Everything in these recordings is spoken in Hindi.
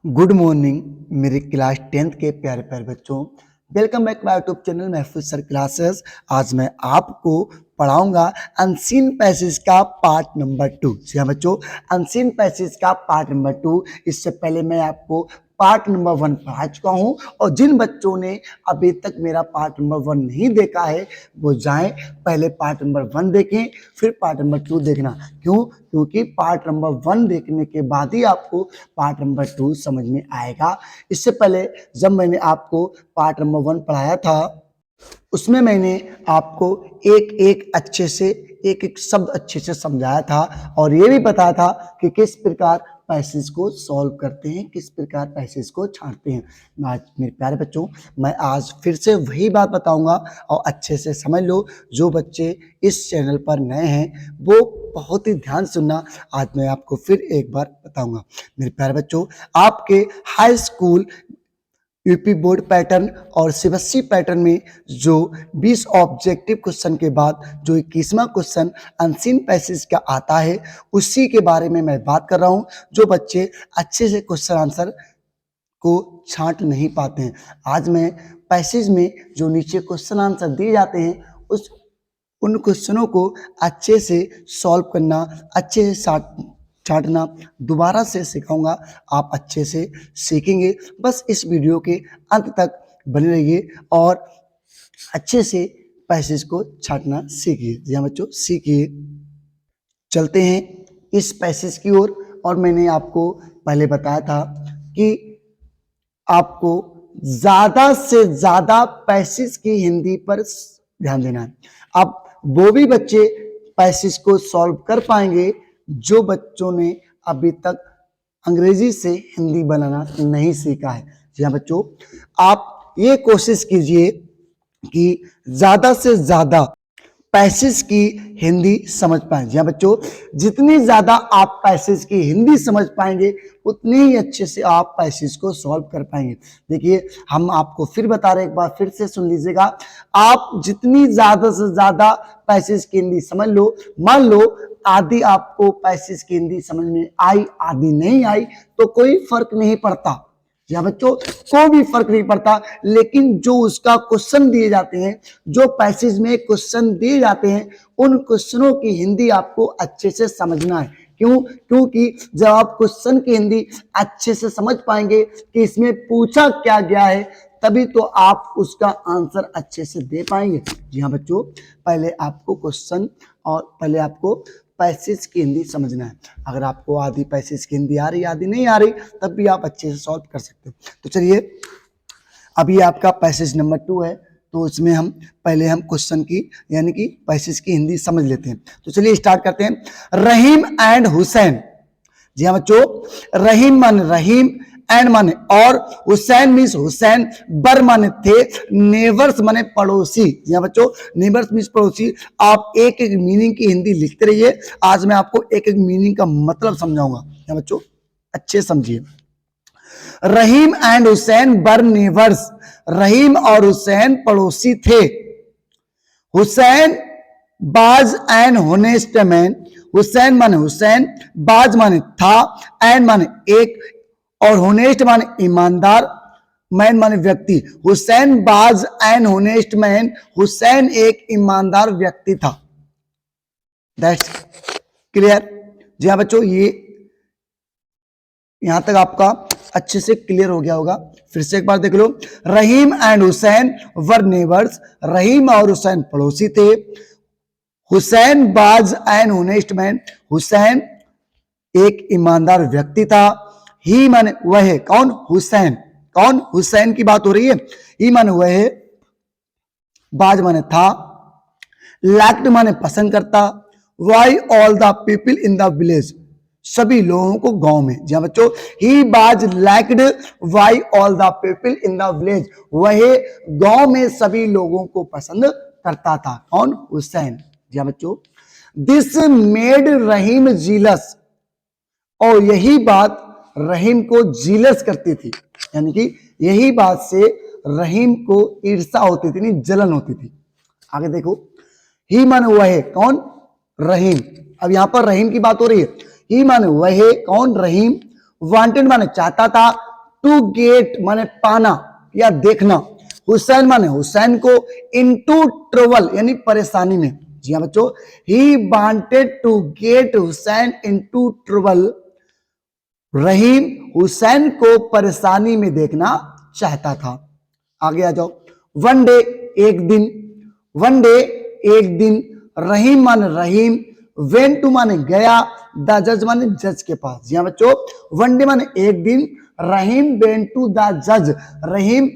गुड मॉर्निंग मेरे क्लास 10th के प्यारे प्यारे बच्चों। Welcome back my YouTube channel महफूज सर क्लासेस। आज मैं आपको पढ़ाऊंगा अनसीन पैसेज का पार्ट नंबर 2। जी हाँ बच्चों, अनसीन पैसेज का पार्ट नंबर 2। इससे पहले मैं आपको पार्ट नंबर 1 पढ़ा चुका हूं और जिन बच्चों ने अभी तक मेरा पार्ट नंबर 1 नहीं देखा है वो जाएं पहले पार्ट नंबर 1 देखें, फिर पार्ट नंबर 2 देखना। क्यों? क्योंकि पार्ट नंबर 1 देखने के बाद ही आपको पार्ट नंबर 2 समझ में आएगा। इससे पहले जब मैंने आपको पार्ट नंबर 1 पढ़ाया था उसमें मैंने आपको एक एक अच्छे से एक एक शब्द अच्छे से समझाया था और ये भी बताया था कि किस प्रकार पैसेज को सॉल्व करते हैं, किस प्रकार पैसेज को छांटते हैं। आज मेरे प्यारे बच्चों, मैं आज फिर से वही बात बताऊंगा और अच्छे से समझ लो। जो बच्चे इस चैनल पर नए हैं वो बहुत ही ध्यान सुनना। आज मैं आपको फिर एक बार बताऊंगा। मेरे प्यारे बच्चों, आपके high school UP board pattern और सीबीएसई पैटर्न में जो 20 ऑब्जेक्टिव क्वेश्चन के बाद जो 21वां क्वेश्चन अनसीन पैसेज का आता है उसी के बारे में मैं बात कर रहा हूं। जो बच्चे अच्छे से क्वेश्चन आंसर को छांट नहीं पाते हैं, आज मैं पैसेज में जो नीचे क्वेश्चन आंसर दिए जाते हैं उन क्वेश्चनों को अच्छे से सॉल्व करना, अच्छे से छांटना दोबारा से सिखाऊंगा। आप अच्छे से सीखेंगे। बस इस वीडियो के अंत तक बने रहिए और अच्छे से पैसेज को छांटना सीखिए। जी हाँ बच्चों, सीखिए। चलते हैं इस पैसेज की ओर। और मैंने आपको पहले बताया था कि आपको ज्यादा से ज्यादा पैसेज की हिंदी पर ध्यान देना है। अब वो भी बच्चे पैसेज को सॉल्व कर पाएंगे जो बच्चों ने अभी तक अंग्रेजी से हिंदी बनाना नहीं सीखा है। जी हाँ बच्चों, आप ये कोशिश कीजिए कि ज्यादा से ज्यादा पैसेज की हिंदी समझ पाएं। जी हाँ बच्चों, जितनी ज्यादा आप पैसेज की हिंदी समझ पाएंगे उतनी ही अच्छे से आप पैसेज को सॉल्व कर पाएंगे। देखिए, हम आपको फिर बता रहे हैं, एक बार फिर से सुन लीजिएगा। आप जितनी ज्यादा से ज्यादा पैसेज की हिंदी समझ लो, मान लो आधी आपको पैसेज की हिंदी समझ में आई, आधी नहीं आई, तो कोई फर्क नहीं पड़ता। या बच्चों, कोई भी फर्क नहीं पड़ता। लेकिन जो उसका क्वेश्चन दिए जाते हैं, जो पैसेज में क्वेश्चन दिए जाते हैं, उन क्वेश्चनों की हिंदी आपको अच्छे से समझना है। क्यों? क्योंकि जब आप क्वेश्चन की हिंदी अच्छे से समझ पाएंगे कि इसमें पूछा क्या गया है, तभी तो आप उसका आंसर अच्छे से दे पाएंगे। जी हाँ बच्चों, पहले आपको क्वेश्चन और पहले आपको पैसेज की हिंदी समझना है। अगर आपको आधी पैसेज की हिंदी आ रही, आधी नहीं आ रही, तब भी आप अच्छे से सॉल्व कर सकते हो। तो चलिए, अभी आपका पैसेज नंबर 2 है, तो इसमें हम पहले क्वेश्चन की यानी कि पैसेज की हिंदी समझ लेते हैं। तो चलिए स्टार्ट करते हैं। रहीम एंड हुसैन। जी हाँ बच्चों, रहीम माने रहीम, एंड माने और, हुसैन मीन्स हुसैन, बर माने थे, नेबर्स माने पड़ोसी। जी हाँ बच्चों, नेबर्स मीन्स पड़ोसी। आप एक एक मीनिंग की हिंदी लिखते रहिए। आज मैं आपको एक एक मीनिंग का मतलब समझाऊंगा। जी हाँ बच्चों, अच्छे समझिए। रहीम एंड हुसैन बर नेबर्स। रहीम और हुसैन पड़ोसी थे। हुसैन बाज एंड होनेस्ट मैन। हुसैन माने हुसैन, बाज माने था, एंड माने एक, और होनेस्ट माने ईमानदार, मैन माने व्यक्ति। हुसैन बाज एंड होनेस्ट मैन। हुसैन एक ईमानदार व्यक्ति था। That's clear. जी हाँ बच्चों, ये यहां तक आपका अच्छे से क्लियर हो गया होगा। फिर से एक बार देख लो। रहीम एंड हुसैन वर नेबर्स। रहीम और हुसैन पड़ोसी थे। हुसैन बाज एंड होनेस्ट मैन। हुसैन एक ईमानदार व्यक्ति था। ही माने वह, कौन? हुसैन। कौन? हुसैन की बात हो रही है। ही माने वह, बाज माने था, लाइक्ड माने पसंद करता, why all the people in the village, सभी लोगों को गांव में। जी हाँ बच्चों, ही बाज liked why all the people in the village, वह गांव में सभी लोगों को पसंद करता था। कौन? हुसैन। जी हाँ बच्चों, दिस मेड रहीम जीलस, और यही बात रहीम को जीलस करती थी, यानी कि यही बात से रहीम को ईर्ष्या होती थी, नहीं जलन होती थी। आगे देखो, ही माने वह, कौन? रहीम। अब यहां पर रहीम की बात हो रही है। ही माने वह, कौन? रहीम। वांटेड माने चाहता था, टू गेट माने पाना या देखना, हुसैन माने हुसैन को, इनटू ट्रबल यानी परेशानी में। जी हाँ बच्चों, he wanted to get Hussain into trouble, Rahim Hussain को परेशानी में देखना चाहता था। आगे आ जाओ। वन डे एक दिन, वन डे एक दिन, रहीम माने रहीम, वेन टू माने गया, द जज माने जज के पास। जी हाँ बच्चों, वन डे माने एक दिन, रहीम वेन टू द जज, रहीम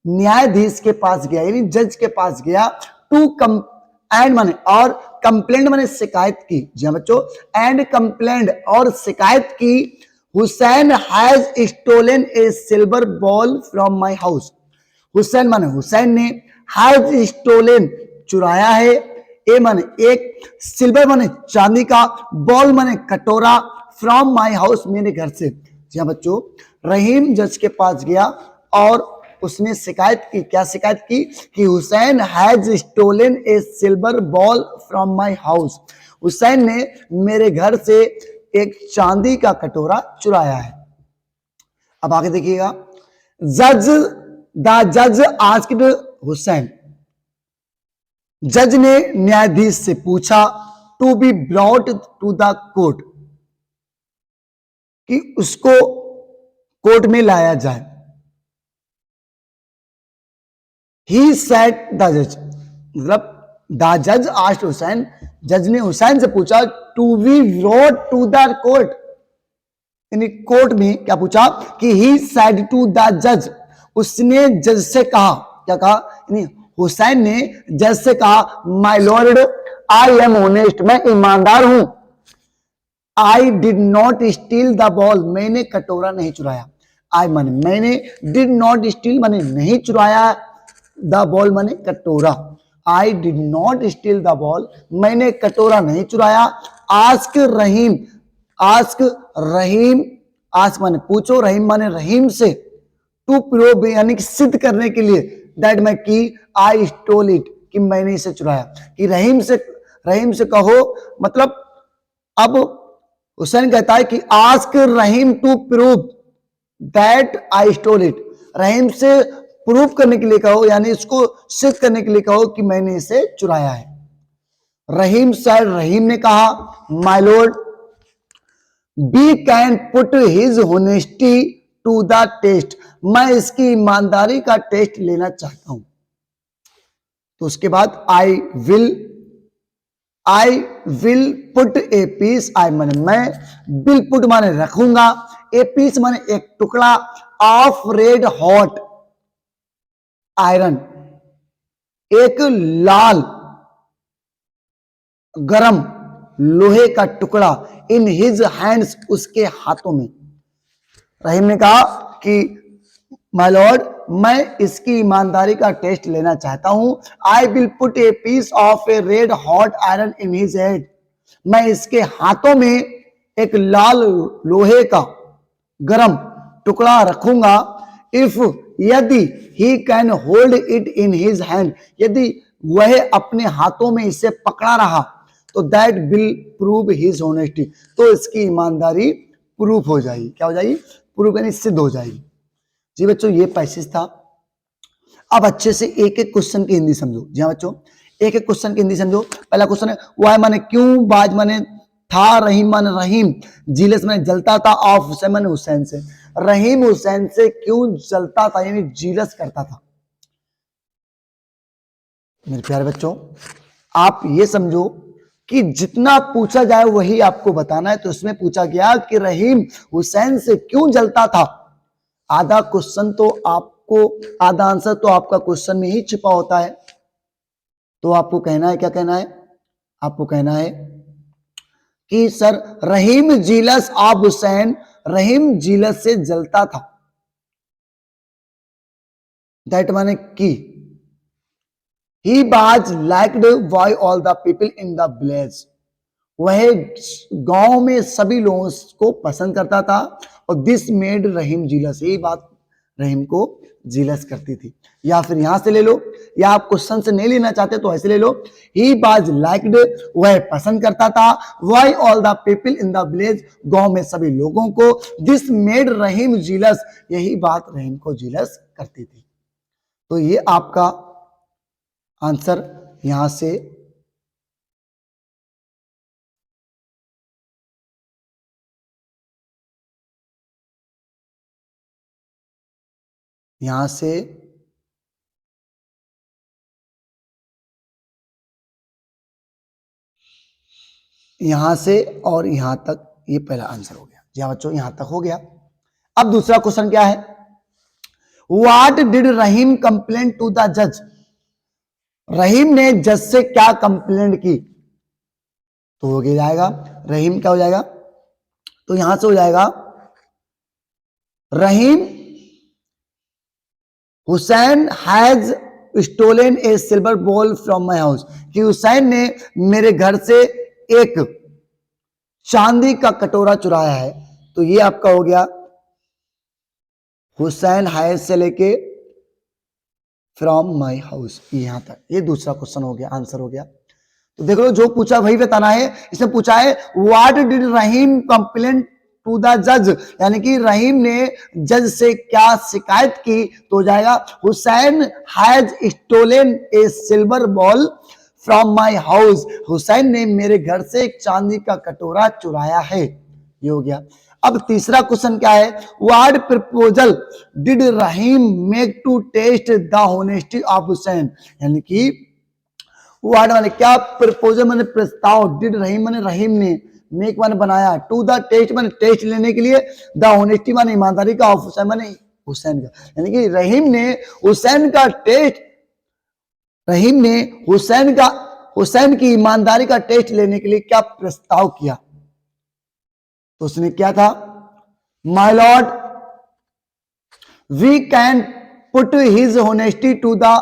न्यायाधीश के पास गया यानी जज के पास गया। टू कम एंड माने और, कंप्लेंट माने शिकायत की। जी हाँ बच्चों, एंड कंप्लेंट और शिकायत की, Hussain has stolen a silver ball from my house, Hussain माने हुसैन ने, हैज स्टोलन चुराया है, ए माने एक, सिल्वर माने चांदी का, बॉल माने कटोरा, फ्रॉम माई हाउस मेरे घर से। जी हाँ बच्चों, रहीम जज के पास गया और उसने शिकायत की। क्या शिकायत की? कि Hussain has stolen a silver ball from my house, Hussain ने मेरे घर से एक चांदी का कटोरा चुराया है। अब आगे देखिएगा। जज द जज आस्क्ड हुसैन, जज ने न्यायाधीश से पूछा, to be brought to the court, कि उसको कोर्ट में लाया जाए। ही सेड द जज, मतलब द जज आस्क्ड हुसैन, जज ने हुसैन से पूछा, to be brought to the court, यानी कोर्ट में क्या पूछा कि ही सेड टू द जज, उसने जज से कहा, क्या कहा? यानी हुसैन ने जज से कहा, my Lord I am honest, मैं ईमानदार हूं, I did not steel the ball, मैंने कटोरा नहीं चुराया। आई माने मैंने, डिड नॉट स्टील माने नहीं चुराया, द बॉल माने कटोरा। I did not steel the ball, मैंने कटोरा नहीं चुराया। आस्क रहीम, आस्क रहीम, आस्क माने पूछो, रहीम माने रहीम से, टू प्रूव यानी कि सिद्ध करने के लिए, दैट मैं की आई स्टोल इट, कि मैंने इसे चुराया। कि रहीम से कहो, मतलब अब हुसैन कहता है कि ask Rahim to prove that I stole it, Rahim से प्रूव करने के लिए कहो, यानी इसको सिद्ध करने के लिए कहो कि मैंने इसे चुराया है। रहीम सर, रहीम ने कहा, my lord we can put his honesty to the test, मैं इसकी ईमानदारी का टेस्ट लेना चाहता हूं। तो उसके बाद I will put a piece, I माने मैं, विल पुट माने रखूंगा, ए पीस माने एक टुकड़ा, ऑफ रेड हॉट आयरन, एक लाल गरम लोहे का टुकड़ा, इन हिज हैंड्स, उसके हाथों में। रहीम ने कहा कि माय लॉर्ड मैं इसकी ईमानदारी का टेस्ट लेना चाहता हूं। I will put a piece of a red hot iron in his head, मैं इसके हाथों में एक लाल लोहे का गरम टुकड़ा रखूंगा। इफ यदि ही can hold it in his hand, यदि वह अपने हाथों में इसे पकड़ा रहा, तो that will prove his honesty, तो इसकी ईमानदारी प्रूफ हो जाएगी। क्या हो जाएगी? प्रूफ यानी सिद्ध हो जाएगी। जी बच्चों, ये पैसेज था। अब अच्छे से एक एक क्वेश्चन की हिंदी समझो। जी हाँ बच्चों, एक एक क्वेश्चन की हिंदी समझो। पहला क्वेश्चन है, वाई माने क्यों, बाज माने था, रहीम माने रहीम, जीलस माने जलता था, ऑफ हुसैन माने हुसैन से, रहीम हुसैन से क्यों जलता था यानी जीलस करता था। मेरे प्यारे बच्चों, आप ये समझो कि जितना पूछा जाए वही आपको बताना है। तो इसमें पूछा गया कि रहीम हुसैन से क्यों जलता था। आधा क्वेश्चन तो आपको, आधा आंसर तो आपका क्वेश्चन में ही छिपा होता है। तो आपको कहना है, क्या कहना है? आपको कहना है कि sir Rahim jealous of Hussain, Rahim jealous से जलता था। दैट माने कि he was liked by all the people in the village, वह गांव में सभी लोगों को पसंद करता था। और दिस मेड रहीम जीलस, यही बात रहीम को जीलस करती थी। या फिर यहां से ले लो, या आप क्वेश्चन से नहीं लेना चाहते तो ऐसे ले लो, ही वाज लाइक्ड, वह पसंद करता था, why all the people in the village, गांव में सभी लोगों को, दिस मेड रहीम जीलस, यही बात रहीम को जीलस करती थी। तो ये आपका आंसर यहां से यहां से यहां से और यहां तक ये पहला आंसर हो गया। जी हाँ बच्चों, यहां तक हो गया। अब दूसरा क्वेश्चन क्या है, what did Rahim complain to the जज, रहीम ने जज से क्या कंप्लेंट की, तो हो गया जाएगा रहीम क्या हो जाएगा, तो यहां से हो जाएगा Rahim Hussain has stolen a silver ball from my house, कि हुसैन ने मेरे घर से एक चांदी का कटोरा चुराया है। तो ये आपका हो गया हुसैन हैज से लेके फ्रॉम माई हाउस, यहां तक, ये दूसरा क्वेश्चन हो गया, आंसर हो गया। तो देख लो, जो पूछा वही बताना है। इसने पूछा है what did Rahim complain to the जज, यानी कि रहीम ने जज से क्या शिकायत की, तो हो जाएगा Hussain has stolen a silver ball from my house, Hussain ने मेरे घर से एक चांदी का कटोरा चुराया है। ये हो गया। अब तीसरा क्वेश्चन क्या है, what proposal did Rahim make to test the honesty of Hussain, यानी कि व्हाट माने क्या, प्रपोजल माने प्रस्ताव, डिड रहीम माने रहीम ने, मेक माने बनाया, टू द टेस्ट माने टेस्ट लेने के लिए, द होनेस्टी माने ईमानदारी का, ऑफ हुसैन माने हुसैन का, यानी कि रहीम ने हुसैन का टेस्ट, रहीम ने हुसैन की ईमानदारी का टेस्ट लेने के लिए क्या प्रस्ताव किया, तो उसने क्या था, my lord we can put his honesty to the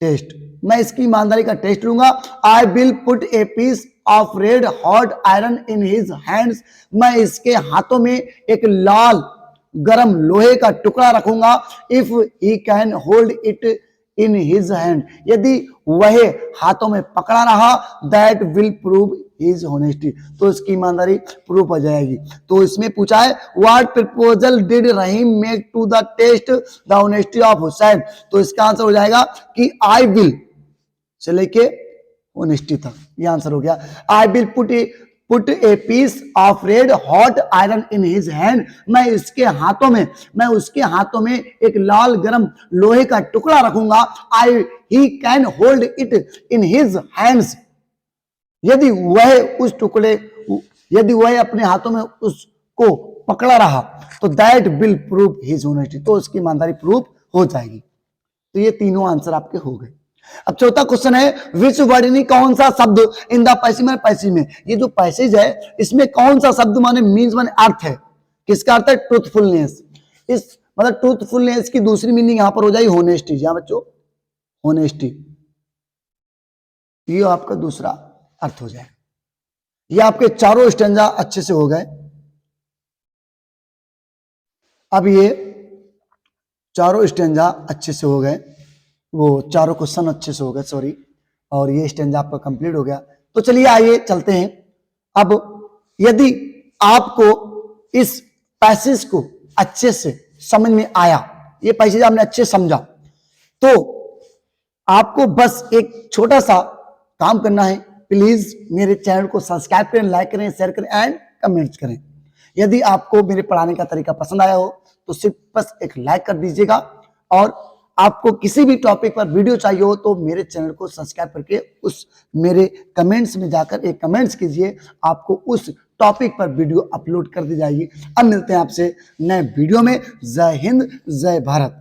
test, मैं इसकी ईमानदारी का टेस्ट लूंगा, I will put a piece of red hot iron in his hands, मैं इसके हाथों में एक लाल गरम लोहे का टुकड़ा रखूंगा, if he can hold it in his hand, यदि वह हाथों में पकड़ा रहा, that will prove his honesty, तो इसकी ईमानदारी प्रूफ हो जाएगी। तो इसमें पूछा है what proposal did Rahim make to the test the honesty of Hussain, तो इसका आंसर हो जाएगा कि आई विल से लेके होनेस्टी तक, ये आंसर हो गया। I will put a piece of red hot iron in his hand, मैं उसके हाथों में एक लाल गरम लोहे का टुकड़ा रखूंगा, I he can hold it in his hands, यदि वह अपने हाथों में उसको पकड़ा रहा, तो that will prove his honesty, तो उसकी ईमानदारी प्रूफ हो जाएगी। तो ये तीनों आंसर आपके हो गए। अब चौथा क्वेश्चन है विच वर्ड, यानी कौन सा शब्द इन द पैसेज में, पैसेज में, ये जो पैसेज है इसमें कौन सा शब्द माने मीन्स माने अर्थ है, किसका अर्थ है, ट्रूथफुलनेस, इस मतलब ट्रूथफुलनेस की दूसरी मीनिंग यहां पर हो जाएगी होनेस्टी, जहां बच्चों होनेस्टी, ये आपका दूसरा अर्थ हो जाए। ये आपके चारों स्टैंजा अच्छे से हो गए। अब ये चारों स्टैंजा अच्छे से हो गए, वो चारों क्वेश्चन अच्छे से हो गए, सॉरी, और ये स्टैंजा आपका कंप्लीट हो गया। तो चलिए आइए चलते हैं। अब यदि आपको इस पैसेज को अच्छे से समझ में आया, ये पैसेज आपने अच्छे समझा, तो आपको बस एक छोटा सा काम करना है, प्लीज मेरे चैनल को सब्सक्राइब करें, लाइक करें, शेयर करें एंड कमेंट्स करें। यदि आपको मेरे पढ़ाने का तरीका पसंद आया हो तो सिर्फ बस एक लाइक कर दीजिएगा, और आपको किसी भी टॉपिक पर वीडियो चाहिए हो तो मेरे चैनल को सब्सक्राइब करके उस मेरे कमेंट्स में जाकर एक कमेंट्स कीजिए, आपको उस टॉपिक पर वीडियो अपलोड कर दी जाएगी। अब मिलते हैं आपसे नए वीडियो में। जय हिंद, जय भारत।